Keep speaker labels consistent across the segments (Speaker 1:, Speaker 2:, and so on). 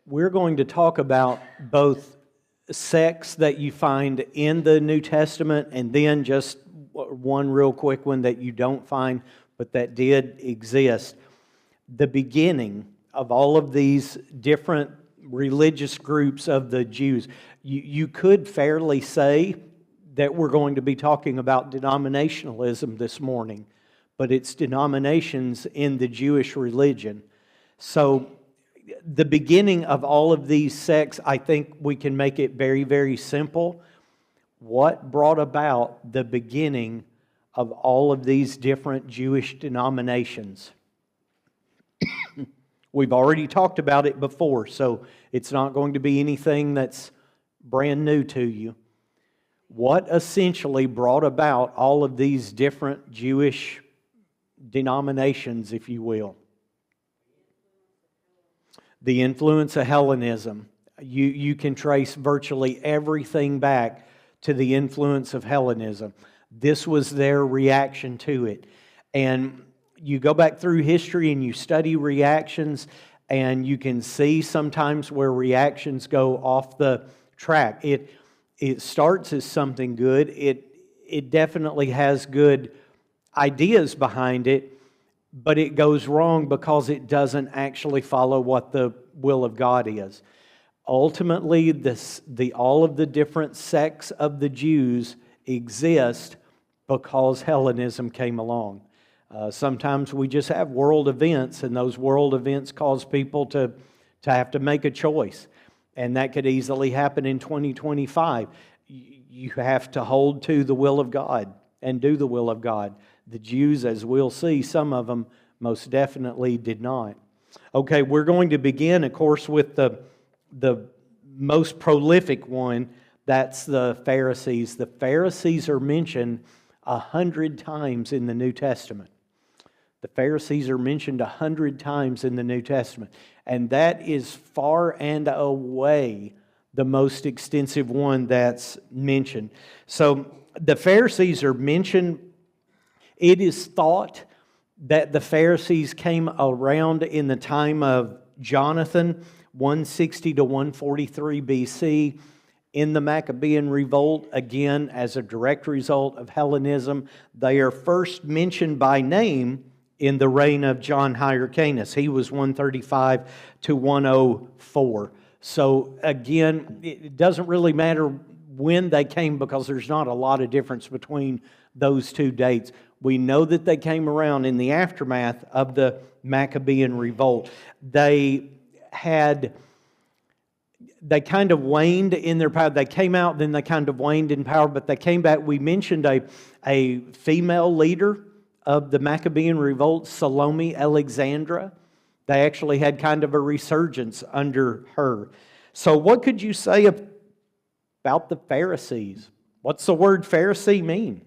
Speaker 1: We're going to talk about both sects that you find in the New Testament and then just one real quick one that you don't find, but that did exist. The beginning of all of these different religious groups of the Jews. You could fairly say that we're going to be talking about denominationalism this morning, but it's denominations in the Jewish religion. So the beginning of all of these sects, I think we can make it very, very simple. What brought about the beginning of all of these different Jewish denominations? We've already talked about it before, so it's not going to be anything that's brand new to you. What essentially brought about all of these different Jewish denominations, if you will? The influence of Hellenism. You can trace virtually everything back to the influence of Hellenism. This was their reaction to it. And you go back through history and you study reactions, and you can see sometimes where reactions go off the track. It starts as something good. It definitely has good ideas behind it, but it goes wrong because it doesn't actually follow what the will of God is. Ultimately, all of the different sects of the Jews exist because Hellenism came along. Sometimes we just have world events, and those world events cause people to have to make a choice. And that could easily happen in 2025. You have to hold to the will of God and do the will of God. The Jews, as we'll see, some of them most definitely did not. Okay, we're going to begin, of course, with the most prolific one. That's the Pharisees. The Pharisees are mentioned 100 times in the New Testament. The Pharisees are mentioned 100 times in the New Testament. And that is far and away the most extensive one that's mentioned. So the Pharisees are mentioned. It is thought that the Pharisees came around in the time of Jonathan, 160 to 143 BC, in the Maccabean revolt, again, as a direct result of Hellenism. They are first mentioned by name in the reign of John Hyrcanus. He was 135 to 104. So again, it doesn't really matter when they came because there's not a lot of difference between those two dates. We know that they came around in the aftermath of the Maccabean revolt. They kind of waned in their power. They came out, then they kind of waned in power, but they came back. We mentioned a female leader of the Maccabean revolt, Salome Alexandra. They actually had kind of a resurgence under her. So what could you say about the Pharisees? What's the word Pharisee mean?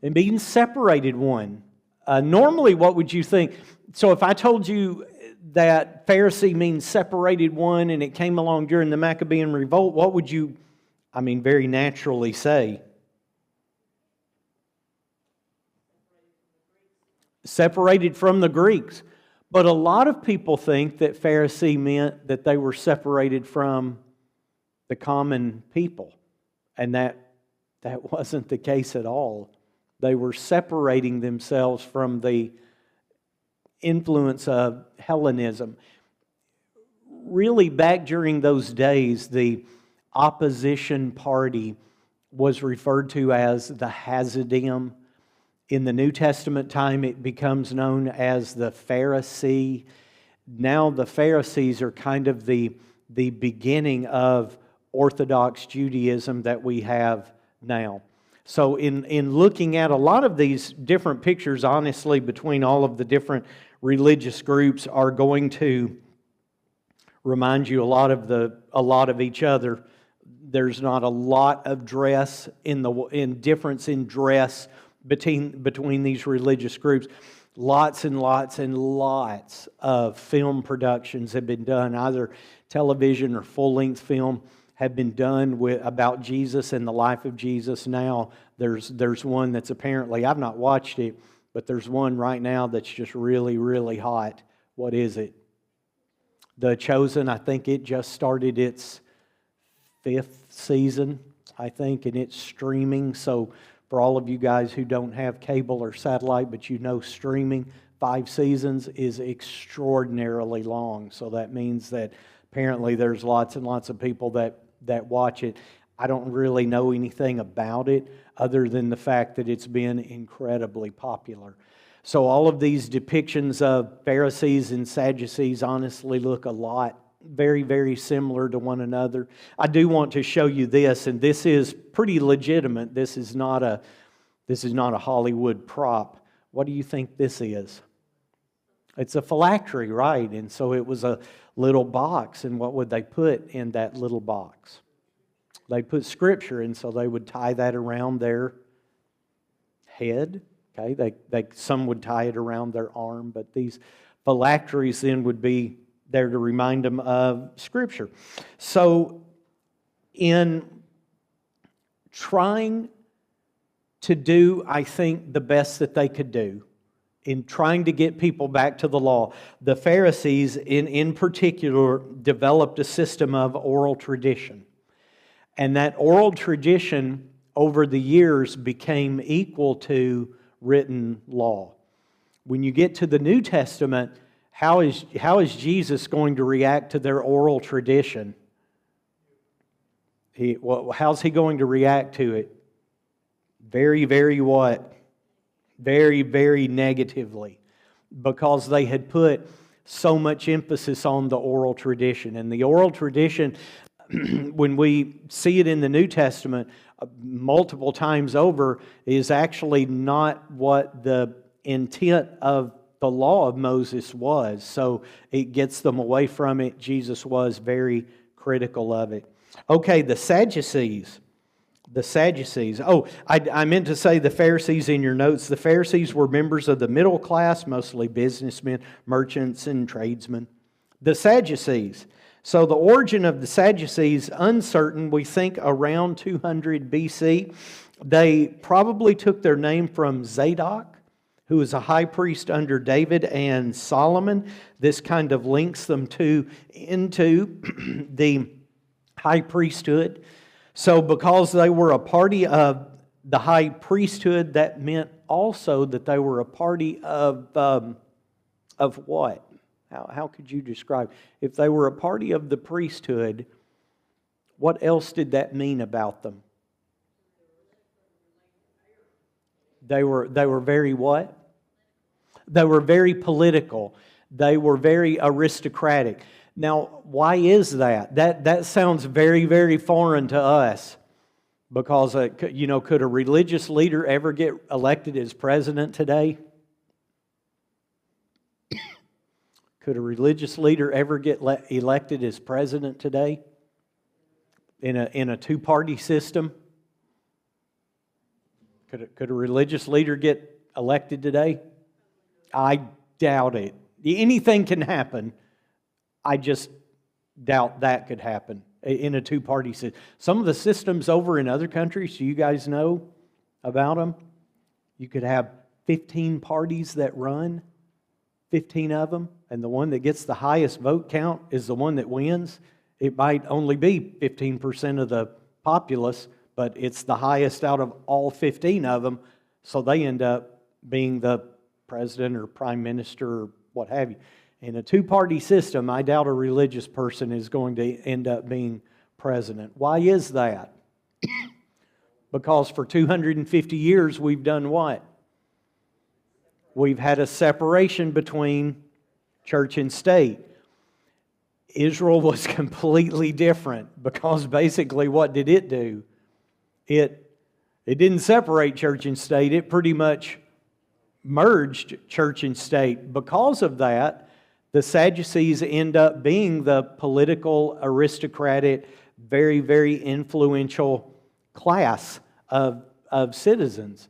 Speaker 1: It means separated one. Normally, what would you think? So if I told you that Pharisee means separated one and it came along during the Maccabean revolt, what would you, very naturally say? Separated from the Greeks. But a lot of people think that Pharisee meant that they were separated from the common people. And that wasn't the case at all. They were separating themselves from the influence of Hellenism. Really, back during those days, the opposition party was referred to as the Hasidim. In the New Testament time, it becomes known as the Pharisee. Now the Pharisees are kind of the beginning of Orthodox Judaism that we have now. So in looking at a lot of these different pictures, honestly, between all of the different religious groups are going to remind you a lot of each other. There's not a lot of dress in difference in dress between these religious groups. Lots and lots and lots of film productions have been done, either television or full-length film, have been done about Jesus and the life of Jesus. Now there's one that's apparently, I've not watched it, but there's one right now that's just really, really hot. What is it? The Chosen, I think it just started its 5th season, I think, and it's streaming. So for all of you guys who don't have cable or satellite, but you know streaming, 5 seasons is extraordinarily long. So that means that apparently there's lots and lots of people that watch it. I don't really know anything about it other than the fact that it's been incredibly popular. So all of these depictions of Pharisees and Sadducees honestly look a lot, very, very similar to one another. I do want to show you this, and this is pretty legitimate. This is not a Hollywood prop. What do you think this is? It's a phylactery, right? And so it was a little box, and what would they put in that little box? They put Scripture, and so they would tie that around their head. Okay, some would tie it around their arm, but these phylacteries then would be there to remind them of Scripture. So, in trying to do, I think, the best that they could do, in trying to get people back to the law, the Pharisees in particular developed a system of oral tradition. And that oral tradition over the years became equal to written law. When you get to the New Testament, how is Jesus going to react to their oral tradition? How's he going to react to it? Very, very what? Very, very negatively. Because they had put so much emphasis on the oral tradition. And the oral tradition, when we see it in the New Testament multiple times over, is actually not what the intent of the law of Moses was. So it gets them away from it. Jesus was very critical of it. Okay, the Sadducees. The Sadducees. Oh, I meant to say the Pharisees in your notes. The Pharisees were members of the middle class, mostly businessmen, merchants, and tradesmen. The Sadducees. So the origin of the Sadducees, uncertain, we think around 200 BC. They probably took their name from Zadok, who was a high priest under David and Solomon. This kind of links them into the high priesthood. So because they were a party of the high priesthood, that meant also that they were a party of what? How could you describe? If they were a party of the priesthood, what else did that mean about them? They were very what? They were very political. They were very aristocratic. Now, why is that? That sounds very, very foreign to us. Because, could a religious leader ever get elected as president today? Could a religious leader ever get elected as president today? In a two-party system? Could a religious leader get elected today? I doubt it. Anything can happen. I just doubt that could happen in a two-party system. Some of the systems over in other countries, do you guys know about them? You could have 15 parties that run, 15 of them, and the one that gets the highest vote count is the one that wins. It might only be 15% of the populace, but it's the highest out of all 15 of them, so they end up being the president or prime minister or what have you. In a two-party system, I doubt a religious person is going to end up being president. Why is that? Because for 250 years, we've done what? We've had a separation between church and state. Israel was completely different because basically what did it do? It didn't separate church and state. It pretty much merged church and state. Because of that, the Sadducees end up being the political, aristocratic, very, very influential class of citizens.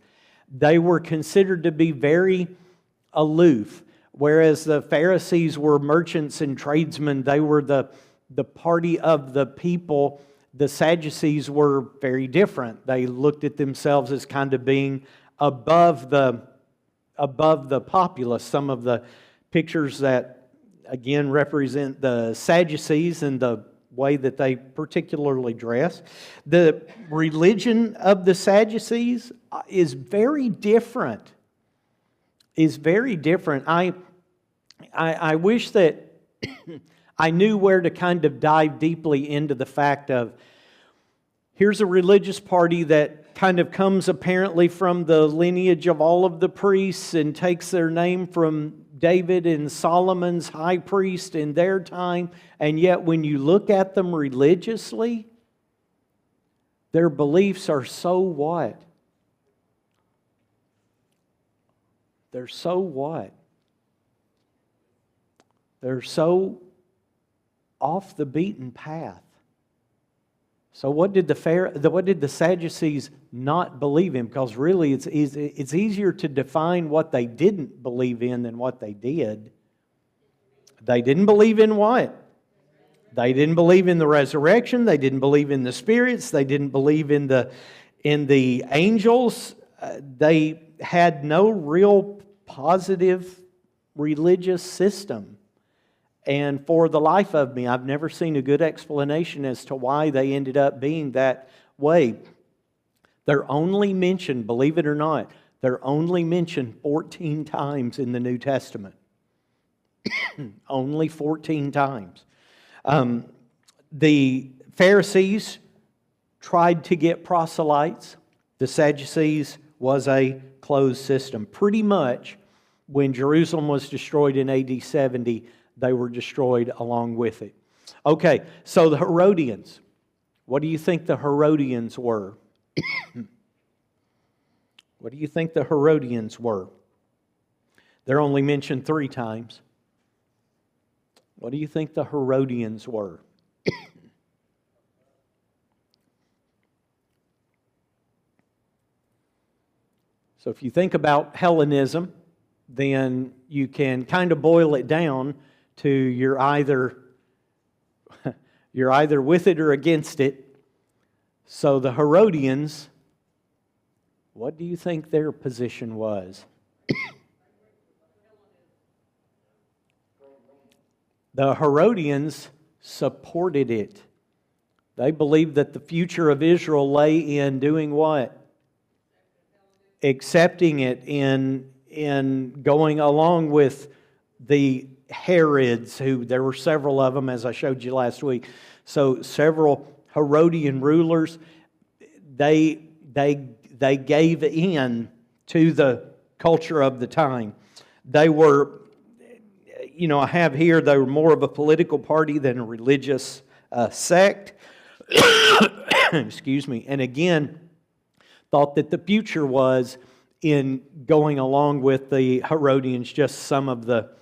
Speaker 1: They were considered to be very aloof, whereas the Pharisees were merchants and tradesmen. They were the party of the people. The Sadducees were very different. They looked at themselves as kind of being above the populace. Some of the pictures that again, represent the Sadducees and the way that they particularly dress. The religion of the Sadducees is very different. I wish that I knew where to kind of dive deeply into the fact of, here's a religious party that kind of comes apparently from the lineage of all of the priests and takes their name from David and Solomon's high priest in their time, and yet when you look at them religiously, their beliefs are so what? They're so what? They're so off the beaten path. So what did the Sadducees not believe in? Because really it's easier to define what they didn't believe in than what they did. They didn't believe in what? They didn't believe in the resurrection. They didn't believe in the spirits. They didn't believe in the angels. They had no real positive religious system. And for the life of me, I've never seen a good explanation as to why they ended up being that way. They're only mentioned, believe it or not, they're only mentioned 14 times in the New Testament. Only 14 times. The Pharisees tried to get proselytes. The Sadducees was a closed system. Pretty much when Jerusalem was destroyed in AD 70, they were destroyed along with it. Okay, so the Herodians. What do you think the Herodians were? What do you think the Herodians were? They're only mentioned 3 times. What do you think the Herodians were? So if you think about Hellenism, then you can kind of boil it down to you're either with it or against it. So the Herodians, what do you think their position was? The Herodians supported it. They believed that the future of Israel lay in doing what? Accepting it, in going along with the Herods, who there were several of them, as I showed you last week. So several Herodian rulers, they gave in to the culture of the time. They were, I have here, they were more of a political party than a religious sect. Excuse me. And again, thought that the future was in going along with the Herodians. Just some of the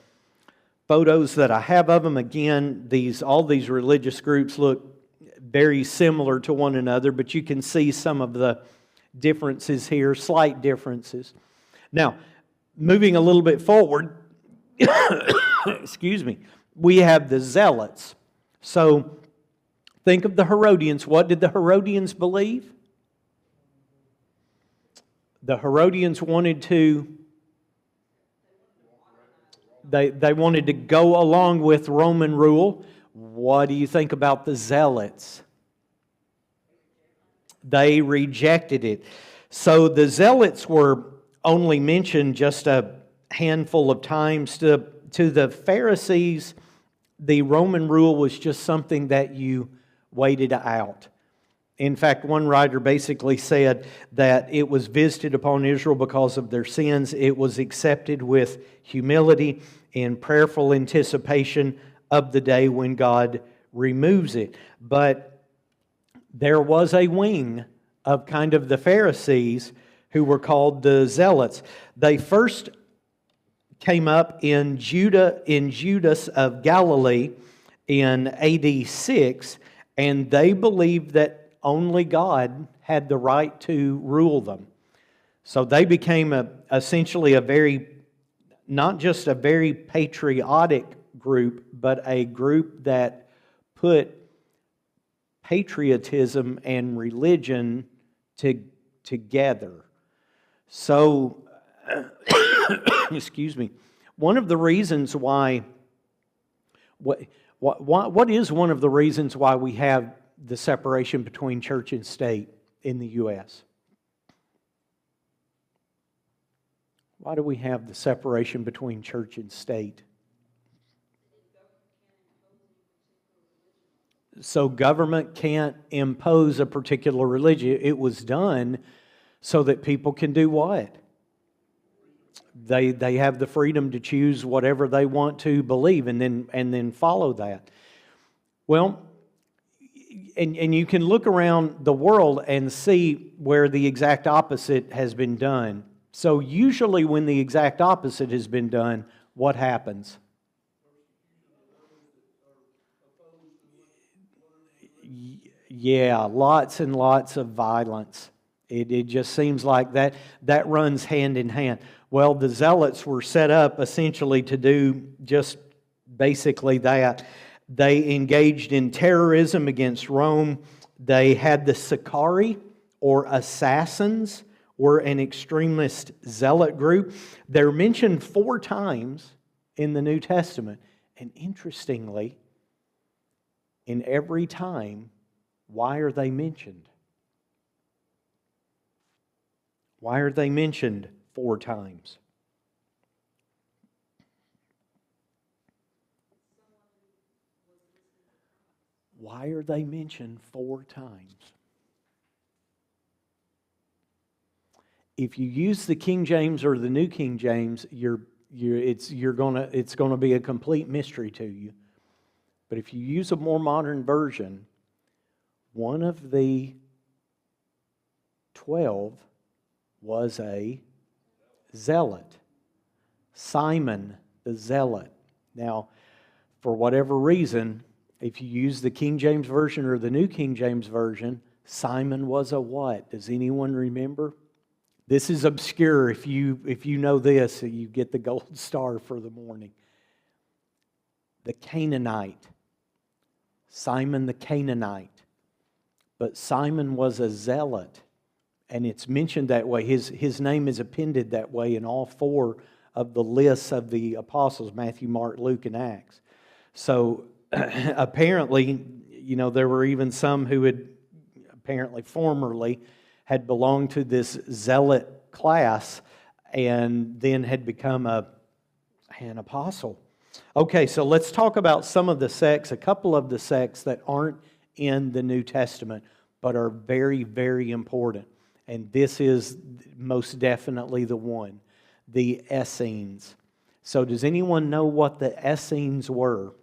Speaker 1: photos that I have of them. Again, all these religious groups look very similar to one another, but you can see some of the differences here, slight differences. Now, moving a little bit forward, excuse me, we have the Zealots. So, think of the Herodians. What did the Herodians believe? The Herodians wanted to They wanted to go along with Roman rule. What do you think about the Zealots? They rejected it. So the Zealots were only mentioned just a handful of times. To the Pharisees, the Roman rule was just something that you waited out. In fact, one writer basically said that it was visited upon Israel because of their sins. It was accepted with humility and prayerful anticipation of the day when God removes it. But there was a wing of kind of the Pharisees who were called the Zealots. They first came up in Judas of Galilee in AD 6, and they believed that only God had the right to rule them. So they became essentially not just a very patriotic group, but a group that put patriotism and religion together. So, excuse me, one of the reasons why What is one of the reasons why we have the separation between church and state in the U.S.? Why do we have the separation between church and state? So government can't impose a particular religion. It was done so that people can do what? They have the freedom to choose whatever they want to believe and then follow that. Well, and you can look around the world and see where the exact opposite has been done. So usually when the exact opposite has been done, what happens? Yeah, lots and lots of violence. It just seems like that runs hand in hand. Well, the Zealots were set up essentially to do just basically that. They engaged in terrorism against Rome. They had the Sicarii, or assassins, were an extremist zealot group. They're mentioned 4 times in the New Testament. And interestingly, in every time, why are they mentioned? Why are they mentioned 4 times? Why are they mentioned 4 times? If you use the King James or the New King James, it's gonna be a complete mystery to you. But if you use a more modern version, one of the 12 was a zealot. Simon the Zealot. Now, for whatever reason, if you use the King James Version or the New King James Version, Simon was a what? Does anyone remember? This is obscure. If you know this, you get the gold star for the morning. The Canaanite. Simon the Canaanite. But Simon was a zealot. And it's mentioned that way. His name is appended that way in all 4 of the lists of the apostles, Matthew, Mark, Luke, and Acts. So apparently, there were even some who had apparently formerly had belonged to this zealot class and then had become an apostle. Okay, so let's talk about some of the sects, a couple of the sects that aren't in the New Testament, but are very, very important. And this is most definitely the one, the Essenes. So does anyone know what the Essenes were?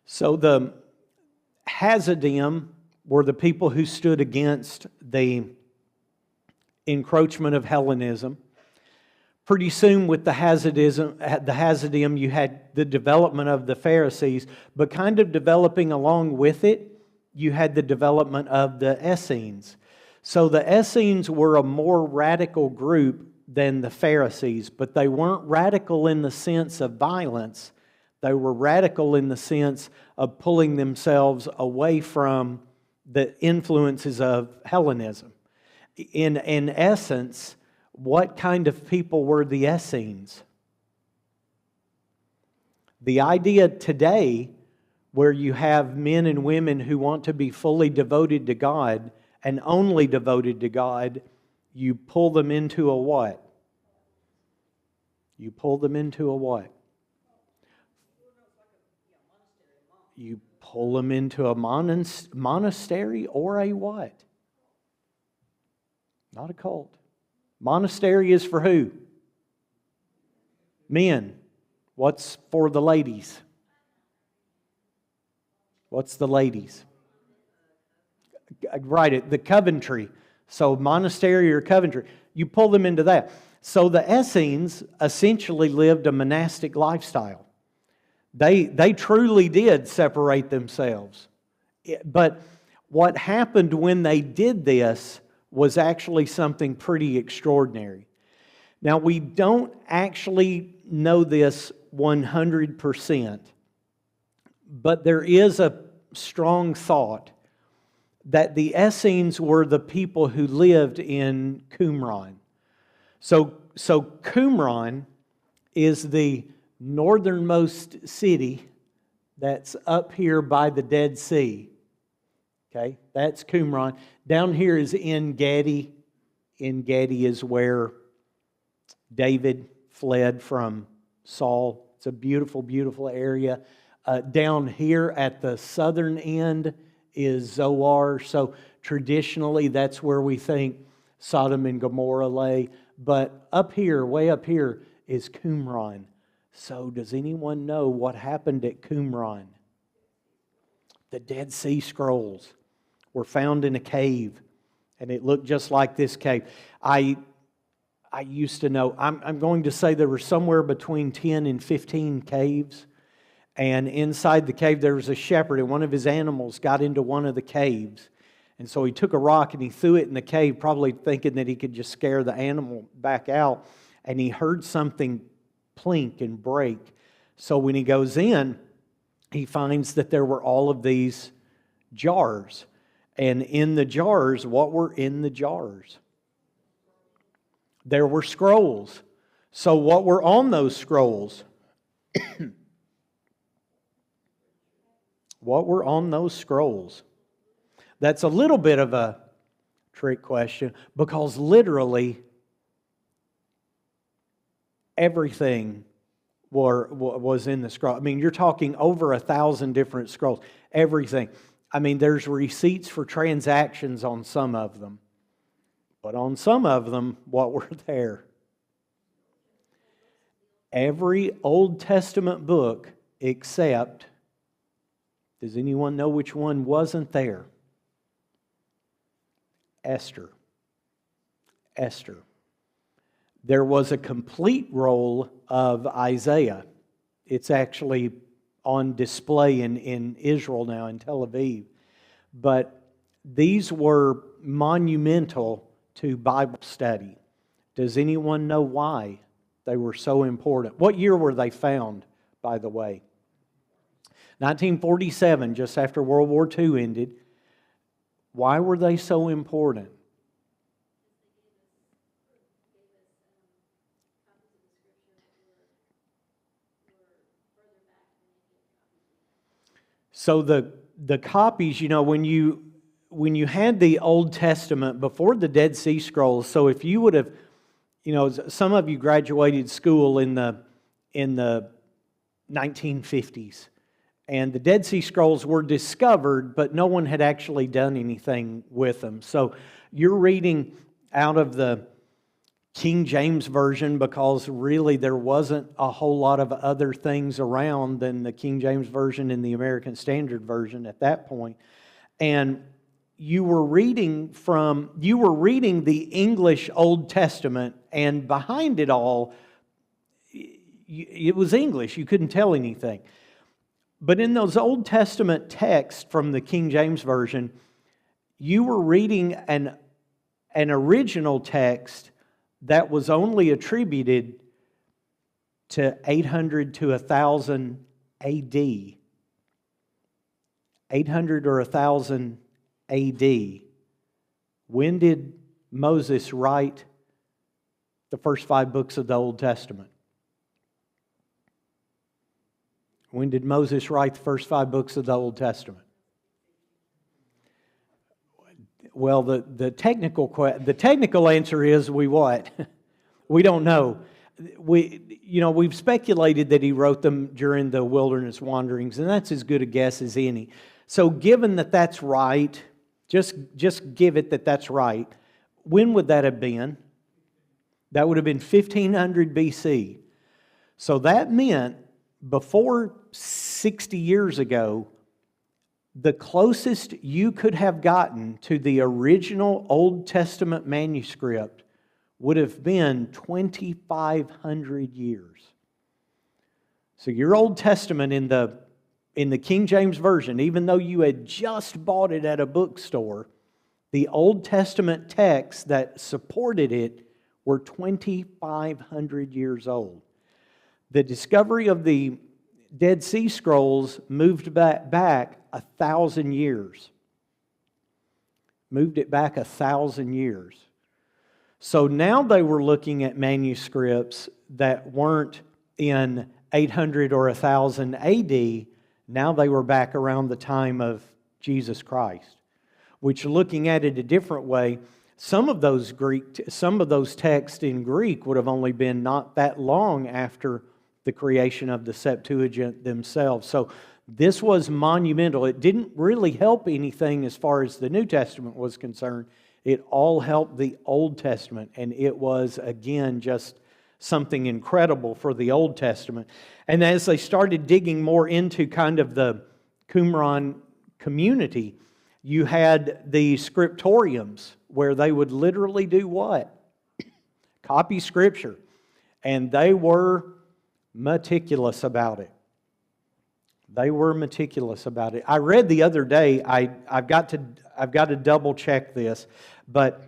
Speaker 1: So the Hasidim were the people who stood against the encroachment of Hellenism. Pretty soon with the Hasidim, you had the development of the Pharisees, but kind of developing along with it, you had the development of the Essenes. So the Essenes were a more radical group than the Pharisees, but they weren't radical in the sense of violence. They were radical in the sense of pulling themselves away from the influences of Hellenism. In essence, what kind of people were the Essenes? The idea today, where you have men and women who want to be fully devoted to God and only devoted to God, you pull them into a what? You pull them into a what? You pull them into a monastery or a what? Not a cult. Monastery is for who? Men. What's for the ladies? What's the ladies? Right, the Coventry. So monastery or Coventry. You pull them into that. So the Essenes essentially lived a monastic lifestyle. They truly did separate themselves. But what happened when they did this was actually something pretty extraordinary. Now, we don't actually know this 100%, but there is a strong thought that the Essenes were the people who lived in Qumran. So Qumran is the northernmost city that's up here by the Dead Sea. Okay, that's Qumran. Down here is En-Gedi. En-Gedi is where David fled from Saul. It's a beautiful, beautiful area. Down here at the southern end is Zoar. So traditionally, that's where we think Sodom and Gomorrah lay. But up here, way up here, is Qumran. So does anyone know what happened at Qumran? The Dead Sea Scrolls were found in a cave, and it looked just like this cave. I used to know, I'm going to say there were somewhere between 10 and 15 caves. And inside the cave there was a shepherd, and one of his animals got into one of the caves. And so he took a rock and he threw it in the cave, probably thinking that he could just scare the animal back out. And he heard something plink and break. So when he goes in, he finds that there were all of these jars. And in the jars, what were in the jars? There were scrolls. So what were on those scrolls? What were on those scrolls? That's a little bit of a trick question, because literally everything was in the scroll. I mean, you're talking over 1,000 different scrolls. Everything. I mean, there's receipts for transactions on some of them. But on some of them, what were there? Every Old Testament book except, does anyone know which one wasn't there? Esther. Esther. There was a complete roll of Isaiah. It's actually on display in Israel now, in Tel Aviv. But these were monumental to Bible study. Does anyone know why they were so important? What year were they found, by the way? 1947, just after World War II ended. Why were they so important? So the copies, you know, when you had the Old Testament before the Dead Sea Scrolls, so if you would have, you know, some of you graduated school in the 1950s, and the Dead Sea Scrolls were discovered, but no one had actually done anything with them. So you're reading out of the King James Version because really there wasn't a whole lot of other things around than the King James Version and the American Standard Version at that point. And you were reading the English Old Testament, and behind it all, it was English. You couldn't tell anything. But in those Old Testament texts from the King James Version, you were reading an original text that was only attributed to 800 to 1000 AD. 800 or 1000 AD. When did Moses write the first 5 books of the Old Testament? When did Moses write the first 5 books of the Old Testament? Well, the technical answer is we what? We don't know. We've speculated that he wrote them during the wilderness wanderings, and that's as good a guess as any. So given that that's right, just give it that that's right. When would that have been? That would have been 1500 BC. So that meant before 60 years ago, the closest you could have gotten to the original Old Testament manuscript would have been 2,500 years. So your Old Testament in the King James Version, even though you had just bought it at a bookstore, the Old Testament texts that supported it were 2,500 years old. The discovery of the Dead Sea Scrolls moved back 1,000 years. moved it back 1,000 years. So now they were looking at manuscripts that weren't in 800 or 1000 AD. Now they were back around the time of Jesus Christ, which, looking at it a different way, some of those texts in Greek would have only been not that long after the creation of the Septuagint themselves. So this was monumental. It didn't really help anything as far as the New Testament was concerned. It all helped the Old Testament, and it was, again, just something incredible for the Old Testament. And as they started digging more into kind of the Qumran community, you had the scriptoriums, where they would literally do what? Copy Scripture. And they were meticulous about it. They were meticulous about it. I read the other day, I've got to double check this, but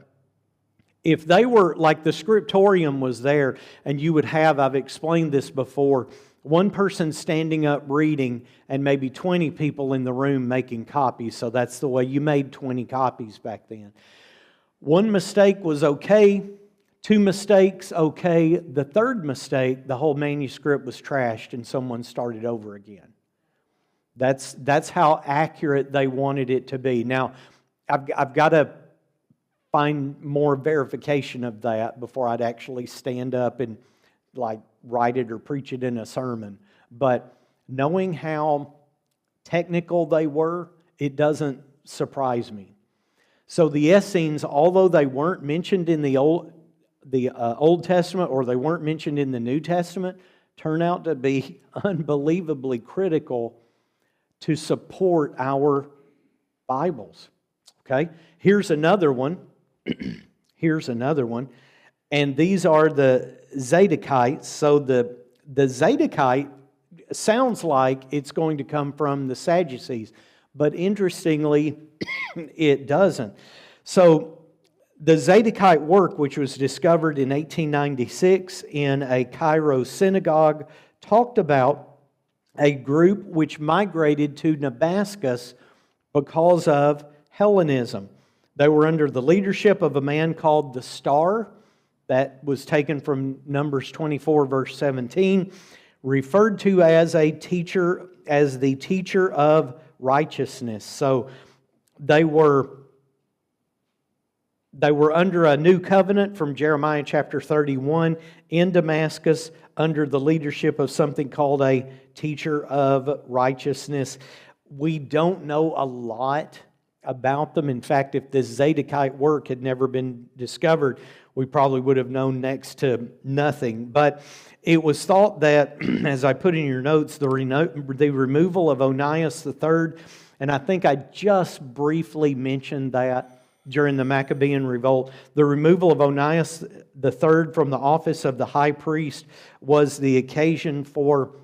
Speaker 1: if they were, like the scriptorium was there, and you would have, I've explained this before, one person standing up reading and maybe 20 people in the room making copies. So that's the way you made 20 copies back then. One mistake was okay. 2 mistakes, okay. The third mistake, the whole manuscript was trashed and someone started over again. That's how accurate they wanted it to be. Now, I've got to find more verification of that before I'd actually stand up and like write it or preach it in a sermon. But knowing how technical they were, it doesn't surprise me. So the Essenes, although they weren't mentioned in the Old Testament, or they weren't mentioned in the New Testament, turn out to be unbelievably critical to support our Bibles. Okay? Here's another one. Here's another one. And these are the Zadokites. So the Zadokite sounds like it's going to come from the Sadducees, but interestingly, it doesn't. So the Zadokite work, which was discovered in 1896 in a Cairo synagogue, talked about a group which migrated to Damascus because of Hellenism. They were under the leadership of a man called the Star. That was taken from Numbers 24, verse 17, referred to as a teacher, as the teacher of righteousness. So they were under a new covenant from Jeremiah chapter 31 in Damascus under the leadership of something called a teacher of righteousness. We don't know a lot about them. In fact, if this Zadokite work had never been discovered, we probably would have known next to nothing. But it was thought that, as I put in your notes, the removal of Onias III, and I think I just briefly mentioned that during the Maccabean revolt, the removal of Onias III from the office of the high priest was the occasion for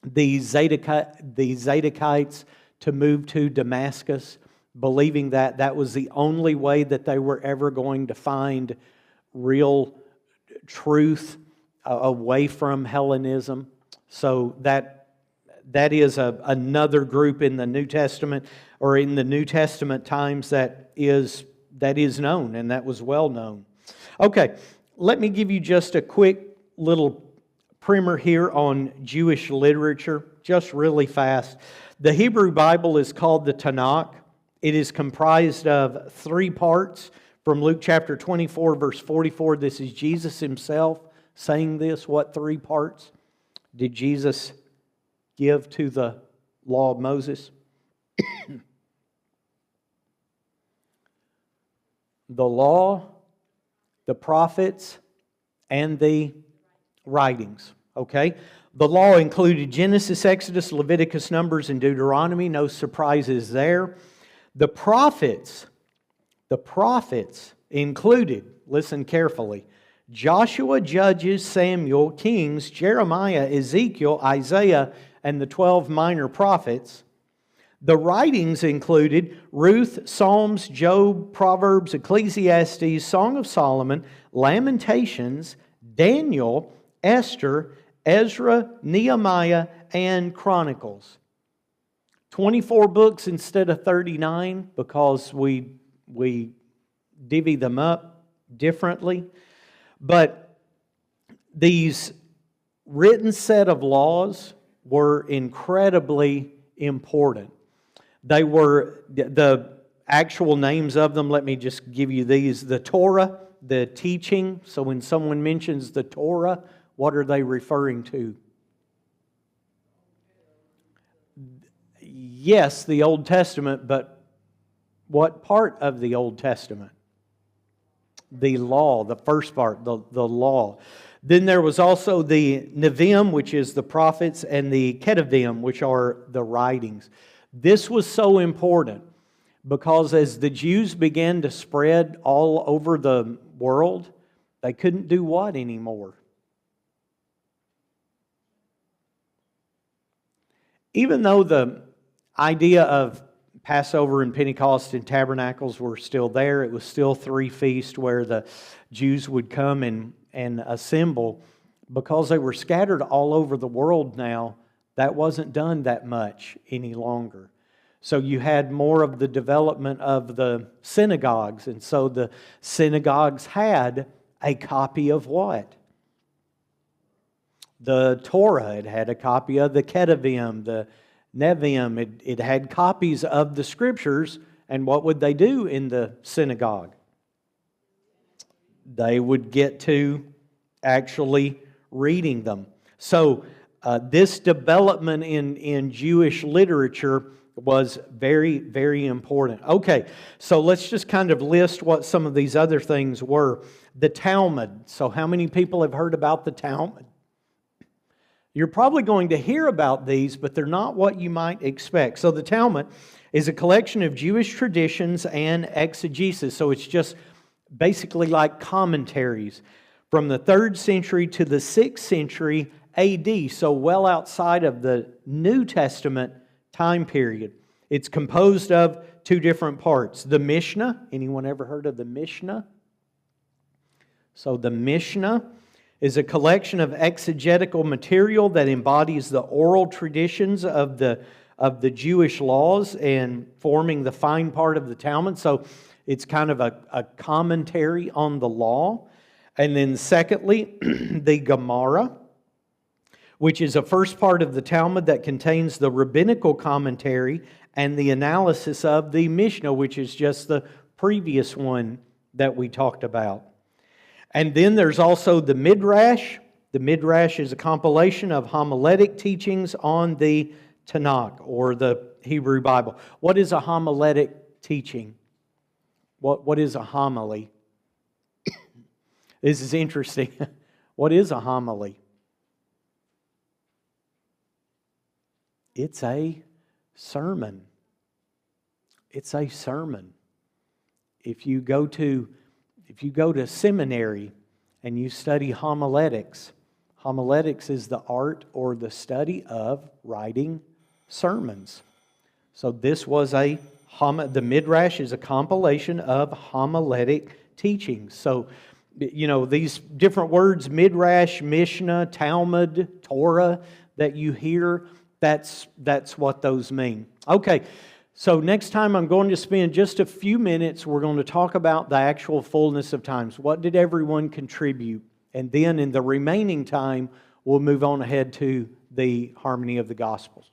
Speaker 1: the Zadokites to move to Damascus, believing that that was the only way that they were ever going to find real truth away from Hellenism. So that is another group in the New Testament, or in the New Testament times, that is known, and that was well known. Okay, let me give you just a quick little primer here on Jewish literature, just really fast. The Hebrew Bible is called the Tanakh. It is comprised of 3 parts. From Luke chapter 24, verse 44, this is Jesus Himself saying this. What 3 parts did Jesus give to the law of Moses? The law, the prophets, and the writings. Okay? The law included Genesis, Exodus, Leviticus, Numbers, and Deuteronomy. No surprises there. The prophets included, listen carefully, Joshua, Judges, Samuel, Kings, Jeremiah, Ezekiel, Isaiah, and the 12 minor prophets. The writings included Ruth, Psalms, Job, Proverbs, Ecclesiastes, Song of Solomon, Lamentations, Daniel, Esther, Ezra, Nehemiah, and Chronicles. 24 books instead of 39 because we we divvy them up differently. But these written set of laws were incredibly important. They were, the actual names of them, let me just give you these. The Torah, the teaching. So when someone mentions the Torah, what are they referring to? Yes, the Old Testament, but what part of the Old Testament? The law, the first part, the law. Then there was also the Nevi'im, which is the prophets, and the Ketuvim, which are the writings. This was so important because as the Jews began to spread all over the world, they couldn't do what anymore? Even though the idea of Passover and Pentecost and Tabernacles were still there, it was still 3 feasts where the Jews would come and assemble. Because they were scattered all over the world now, that wasn't done that much any longer. So you had more of the development of the synagogues, and so the synagogues had a copy of what? The Torah. It had a copy of the Ketuvim, the Nevi'im. It had copies of the Scriptures, and what would they do in the synagogue? They would get to actually reading them. So this development in Jewish literature was very, very important. Okay, so let's just kind of list what some of these other things were. The Talmud. So how many people have heard about the Talmud? You're probably going to hear about these, but they're not what you might expect. So the Talmud is a collection of Jewish traditions and exegesis. So it's just basically like commentaries from the 3rd century to the 6th century AD, so well outside of the New Testament time period. It's composed of 2 different parts. The Mishnah. Anyone ever heard of the Mishnah? So the Mishnah is a collection of exegetical material that embodies the oral traditions of the Jewish laws and forming the fine part of the Talmud. So it's kind of a commentary on the law. And then secondly, the Gemara, which is a first part of the Talmud that contains the rabbinical commentary and the analysis of the Mishnah, which is just the previous one that we talked about. And then there's also the Midrash. The Midrash is a compilation of homiletic teachings on the Tanakh, or the Hebrew Bible. What is a homiletic teaching? What is a homily? This is interesting. What is a homily? It's a sermon. It's a sermon. If you go to seminary and you study homiletics, homiletics is the art or the study of writing sermons. So this was the Midrash is a compilation of homiletic teachings. So, these different words, Midrash, Mishnah, Talmud, Torah, that you hear, that's what those mean. Okay, so next time I'm going to spend just a few minutes, we're going to talk about the actual fullness of times. What did everyone contribute? And then in the remaining time, we'll move on ahead to the harmony of the Gospels.